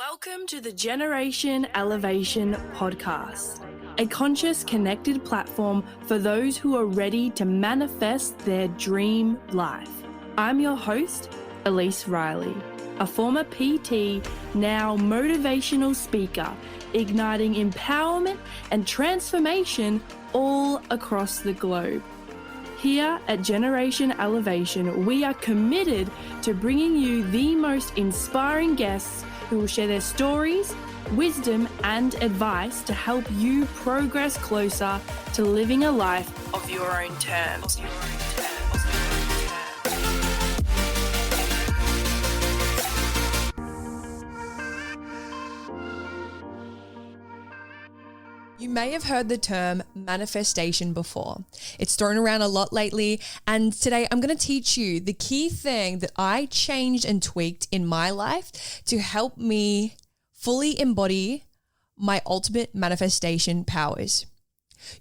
Welcome to the Generation Elevation podcast, a conscious, connected platform for those who are ready to manifest their dream life. I'm your host, Elise Riley, a former PT, now motivational speaker, igniting empowerment and transformation all across the globe. Here at Generation Elevation, we are committed to bringing you the most inspiring guests who will share their stories, wisdom, and advice to help you progress closer to living a life of your own terms. You may have heard the term manifestation before. It's thrown around a lot lately, and today I'm going to teach you the key thing that I changed and tweaked in my life to help me fully embody my ultimate manifestation powers.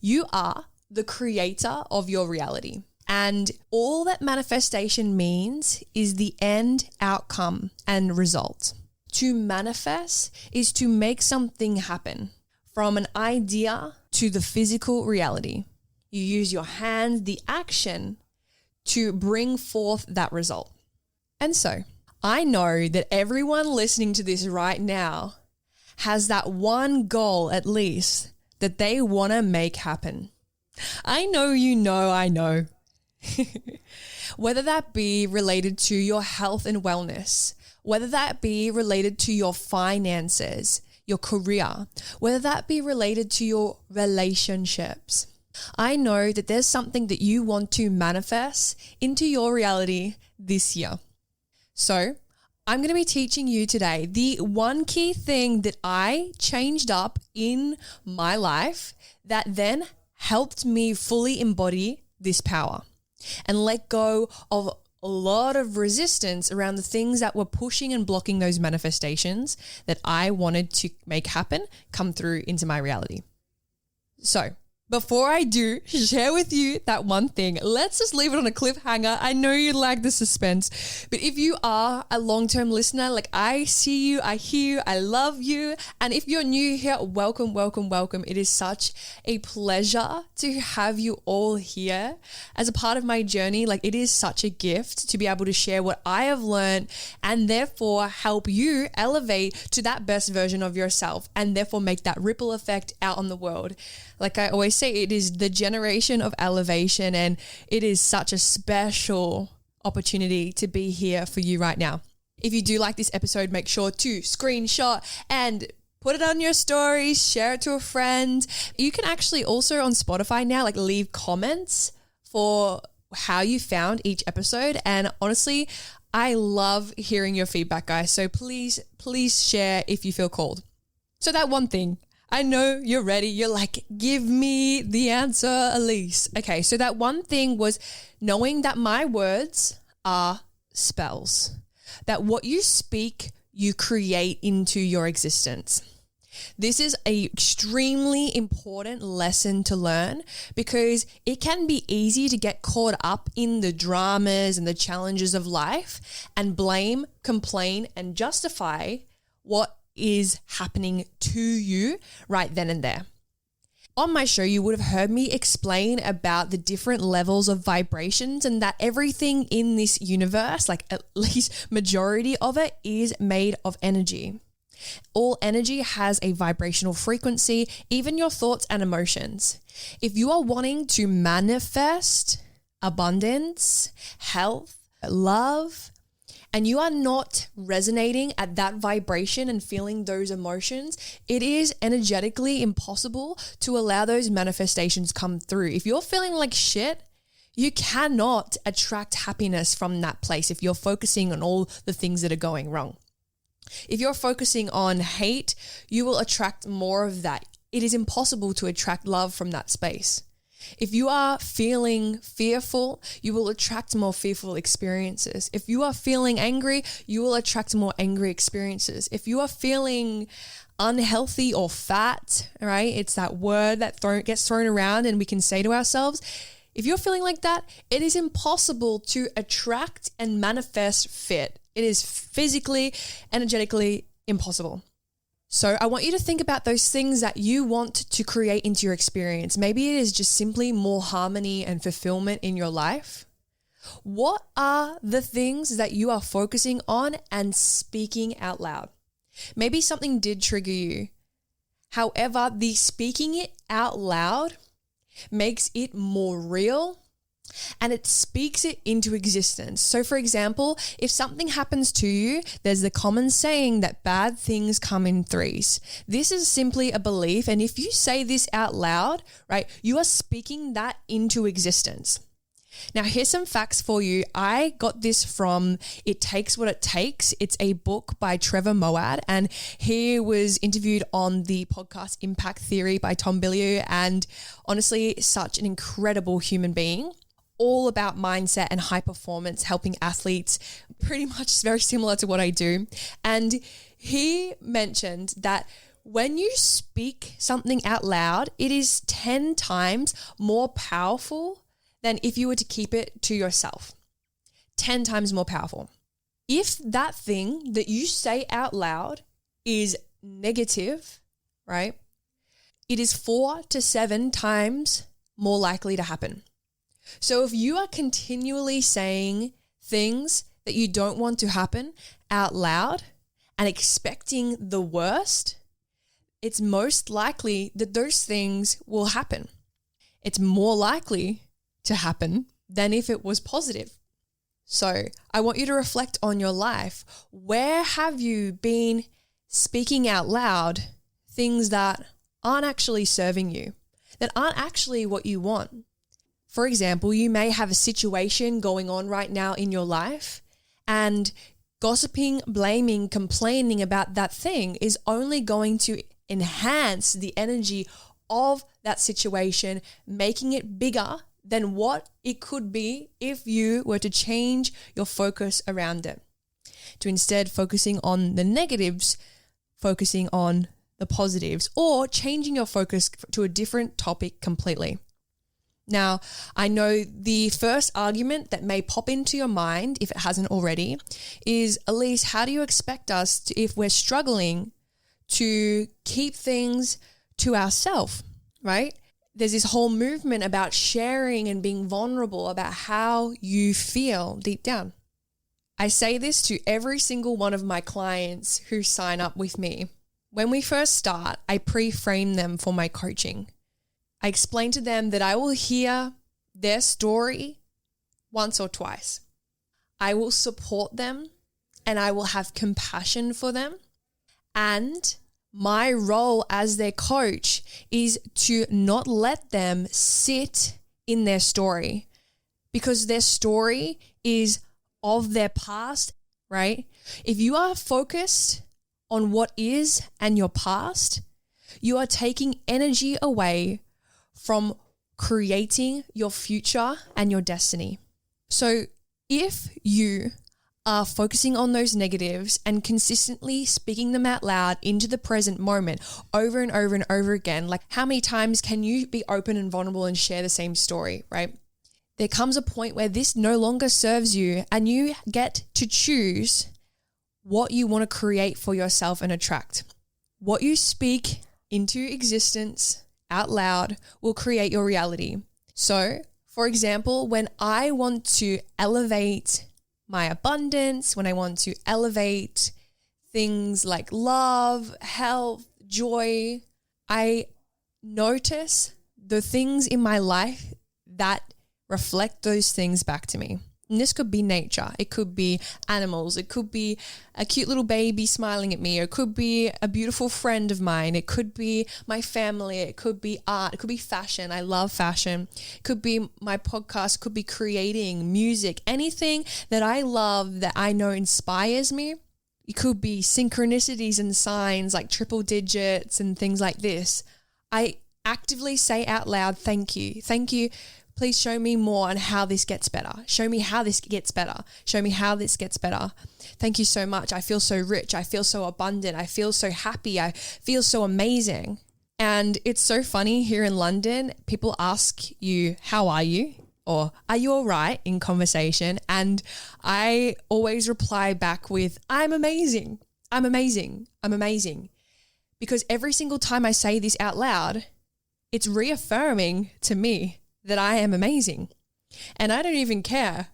You are the creator of your reality, and all that manifestation means is the end outcome and result. To manifest is to make something happen. From an idea to the physical reality. You use your hands, the action, to bring forth that result. And so, I know that everyone listening to this right now has that one goal at least that they want to make happen. I know you know I know. Whether that be related to your health and wellness, whether that be related to your finances, your career, whether that be related to your relationships. I know that there's something that you want to manifest into your reality this year. So I'm going to be teaching you today the one key thing that I changed up in my life that then helped me fully embody this power and let go of a lot of resistance around the things that were pushing and blocking those manifestations that I wanted to make happen come through into my reality. So before I do share with you that one thing, let's just leave it on a cliffhanger. I know you like the suspense, but if you are a long-term listener, like I see you, I hear you, I love you. And if you're new here, welcome, welcome, welcome. It is such a pleasure to have you all here as a part of my journey. Like it is such a gift to be able to share what I have learned and therefore help you elevate to that best version of yourself and therefore make that ripple effect out on the world. Like I always say, it is the generation of elevation, and it is such a special opportunity to be here for you right now. If you do like this episode, make sure to screenshot and put it on your stories, share it to a friend. You can actually also on Spotify now, like leave comments for how you found each episode. And honestly, I love hearing your feedback, guys. So please share if you feel called. So that one thing, I know you're ready. You're like, give me the answer, Elise. Okay, so that one thing was knowing that my words are spells. That what you speak, you create into your existence. This is an extremely important lesson to learn because it can be easy to get caught up in the dramas and the challenges of life and blame, complain, and justify what is happening to you right then and there. On my show, you would have heard me explain about the different levels of vibrations and that everything in this universe, like at least majority of it, is made of energy. All energy has a vibrational frequency, even your thoughts and emotions. If you are wanting to manifest abundance, health, love, and you are not resonating at that vibration and feeling those emotions, it is energetically impossible to allow those manifestations come through. If you're feeling like shit, you cannot attract happiness from that place if you're focusing on all the things that are going wrong. If you're focusing on hate, you will attract more of that. It is impossible to attract love from that space. If you are feeling fearful, you will attract more fearful experiences. If you are feeling angry, you will attract more angry experiences. If you are feeling unhealthy or fat, right? It's that word that gets thrown around and we can say to ourselves, if you're feeling like that, it is impossible to attract and manifest fit. It is physically, energetically impossible. So I want you to think about those things that you want to create into your experience. Maybe it is just simply more harmony and fulfillment in your life. What are the things that you are focusing on and speaking out loud? Maybe something did trigger you. However, the speaking it out loud makes it more real and it speaks it into existence. So for example, if something happens to you, there's the common saying that bad things come in threes. This is simply a belief. And if you say this out loud, right, you are speaking that into existence. Now, here's some facts for you. I got this from It Takes What It Takes. It's a book by Trevor Moawad, and he was interviewed on the podcast Impact Theory by Tom Bilyeu, and honestly, such an incredible human being. All about mindset and high performance, helping athletes, pretty much very similar to what I do. And he mentioned that when you speak something out loud, it is 10 times more powerful than if you were to keep it to yourself. 10 times more powerful. If that thing that you say out loud is negative, right, it is 4 to 7 times more likely to happen. So if you are continually saying things that you don't want to happen out loud and expecting the worst, it's most likely that those things will happen. It's more likely to happen than if it was positive. So I want you to reflect on your life. Where have you been speaking out loud things that aren't actually serving you, that aren't actually what you want? For example, you may have a situation going on right now in your life, and gossiping, blaming, complaining about that thing is only going to enhance the energy of that situation, making it bigger than what it could be if you were to change your focus around it. To instead focusing on the negatives, focusing on the positives, or changing your focus to a different topic completely. Now, I know the first argument that may pop into your mind, if it hasn't already, is, Elise, how do you expect us to, if we're struggling, to keep things to ourselves, right? There's this whole movement about sharing and being vulnerable about how you feel deep down. I say this to every single one of my clients who sign up with me. When we first start, I pre-frame them for my coaching. I explain to them that I will hear their story once or twice. I will support them and I will have compassion for them. And my role as their coach is to not let them sit in their story, because their story is of their past, right? If you are focused on what is and your past, you are taking energy away from creating your future and your destiny. So if you are focusing on those negatives and consistently speaking them out loud into the present moment over and over and over again, like how many times can you be open and vulnerable and share the same story, right? There comes a point where this no longer serves you and you get to choose what you want to create for yourself and attract. What you speak into existence out loud will create your reality. So, for example, when I want to elevate my abundance, when I want to elevate things like love, health, joy, I notice the things in my life that reflect those things back to me. And this could be nature. It could be animals. It could be a cute little baby smiling at me. It could be a beautiful friend of mine. It could be my family. It could be art. It could be fashion. I love fashion. It could be my podcast. It could be creating music. Anything that I love that I know inspires me. It could be synchronicities and signs like triple digits and things like this. I actively say out loud, thank you. Thank you. Please show me more on how this gets better. Show me how this gets better. Show me how this gets better. Thank you so much. I feel so rich. I feel so abundant. I feel so happy. I feel so amazing. And it's so funny here in London, people ask you, how are you? Or are you all right in conversation? And I always reply back with, I'm amazing. I'm amazing. I'm amazing. Because every single time I say this out loud, it's reaffirming to me that I am amazing. And I don't even care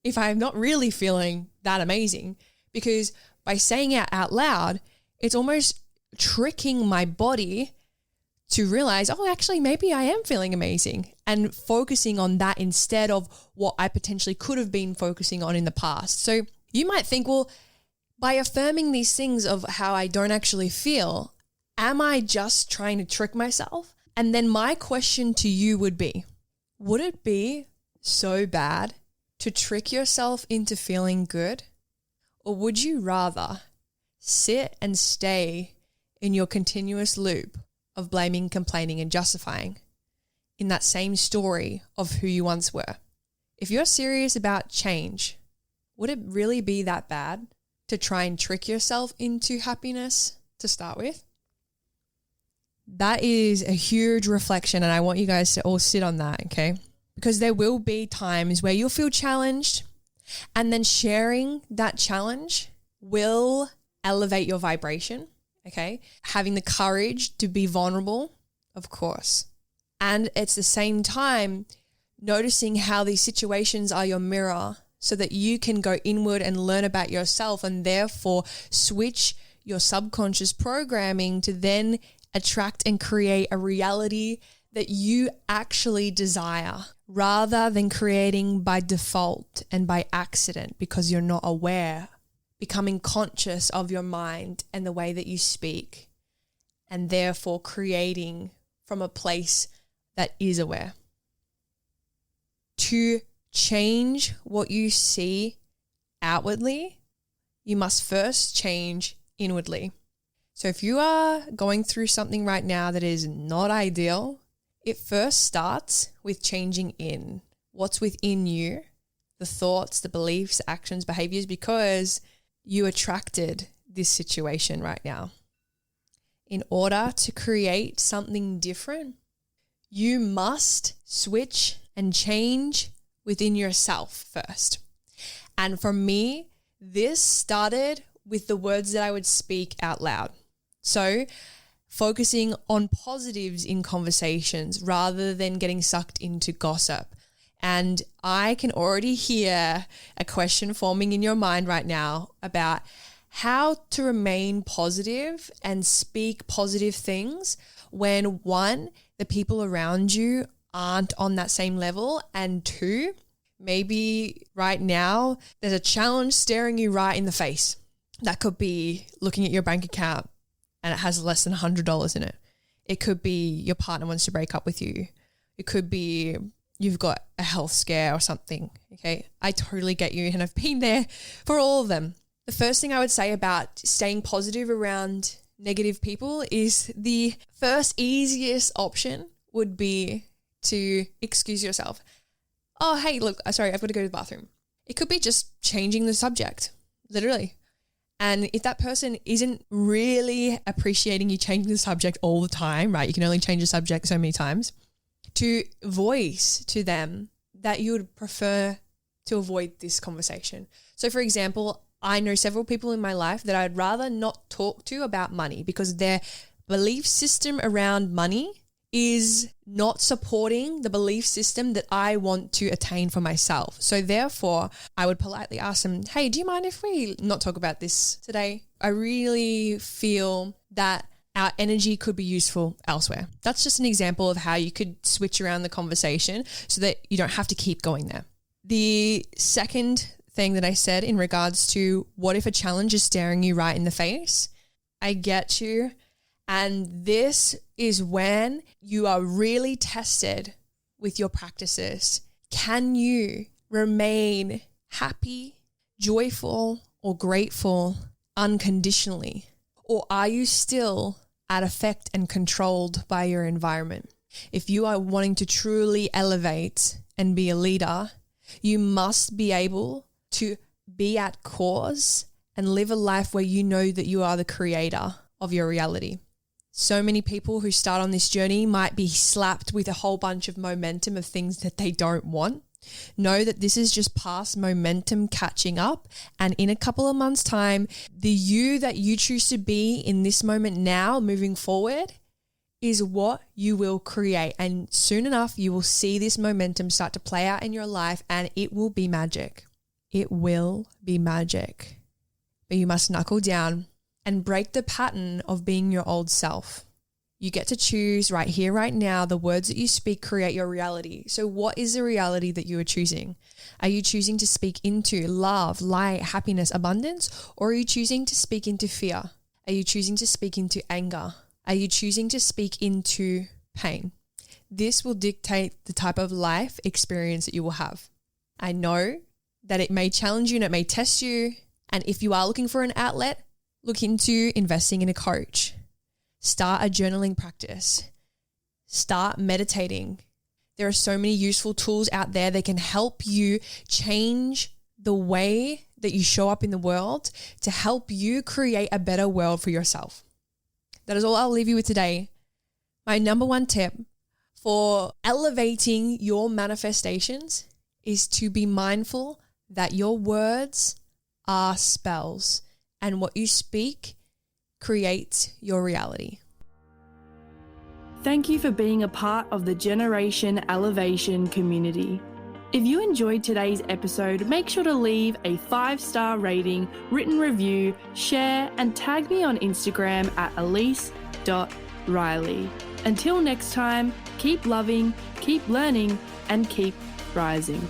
if I'm not really feeling that amazing, because by saying it out loud, it's almost tricking my body to realize, oh, actually, maybe I am feeling amazing, and focusing on that instead of what I potentially could have been focusing on in the past. So you might think, well, by affirming these things of how I don't actually feel, am I just trying to trick myself? And then my question to you would be, would it be so bad to trick yourself into feeling good? Or would you rather sit and stay in your continuous loop of blaming, complaining, and justifying in that same story of who you once were? If you're serious about change, would it really be that bad to try and trick yourself into happiness to start with? That is a huge reflection, and I want you guys to all sit on that, okay? Because there will be times where you'll feel challenged, and then sharing that challenge will elevate your vibration, okay? Having the courage to be vulnerable, of course. And it's the same time noticing how these situations are your mirror so that you can go inward and learn about yourself, and therefore switch your subconscious programming to then attract and create a reality that you actually desire, rather than creating by default and by accident because you're not aware. Becoming conscious of your mind and the way that you speak, and therefore creating from a place that is aware. To change what you see outwardly, you must first change inwardly. So if you are going through something right now that is not ideal, it first starts with changing in what's within you, the thoughts, the beliefs, actions, behaviors, because you attracted this situation right now. In order to create something different, you must switch and change within yourself first. And for me, this started with the words that I would speak out loud. So focusing on positives in conversations rather than getting sucked into gossip. And I can already hear a question forming in your mind right now about how to remain positive and speak positive things when, one, the people around you aren't on that same level, and two, maybe right now there's a challenge staring you right in the face. That could be looking at your bank account and it has less than $100 in it. It could be your partner wants to break up with you. It could be you've got a health scare or something, okay? I totally get you, and I've been there for all of them. The first thing I would say about staying positive around negative people is the first easiest option would be to excuse yourself. Oh, hey, look, sorry, I've got to go to the bathroom. It could be just changing the subject, literally. And if that person isn't really appreciating you changing the subject all the time, right? You can only change the subject so many times. To voice to them that you would prefer to avoid this conversation. So for example, I know several people in my life that I'd rather not talk to about money because their belief system around money is not supporting the belief system that I want to attain for myself. So therefore, I would politely ask them, hey, do you mind if we not talk about this today? I really feel that our energy could be useful elsewhere. That's just an example of how you could switch around the conversation so that you don't have to keep going there. The second thing that I said in regards to what if a challenge is staring you right in the face, I get you. And this is when you are really tested with your practices. Can you remain happy, joyful, or grateful unconditionally? Or are you still at effect and controlled by your environment? If you are wanting to truly elevate and be a leader, you must be able to be at cause and live a life where you know that you are the creator of your reality. So many people who start on this journey might be slapped with a whole bunch of momentum of things that they don't want. Know that this is just past momentum catching up, and in a couple of months' time, the you that you choose to be in this moment now, moving forward, is what you will create. And soon enough, you will see this momentum start to play out in your life, and it will be magic. It will be magic. But you must knuckle down and break the pattern of being your old self. You get to choose right here, right now. The words that you speak create your reality. So what is the reality that you are choosing? Are you choosing to speak into love, light, happiness, abundance? Or are you choosing to speak into fear? Are you choosing to speak into anger? Are you choosing to speak into pain? This will dictate the type of life experience that you will have. I know that it may challenge you and it may test you. And if you are looking for an outlet, look into investing in a coach. Start a journaling practice. Start meditating. There are so many useful tools out there that can help you change the way that you show up in the world to help you create a better world for yourself. That is all I'll leave you with today. My number one tip for elevating your manifestations is to be mindful that your words are spells, and what you speak creates your reality. Thank you for being a part of the Generation Elevation community. If you enjoyed today's episode, make sure to leave a 5-star rating, written review, share, and tag me on Instagram at elise.riley. Until next time, keep loving, keep learning, and keep rising.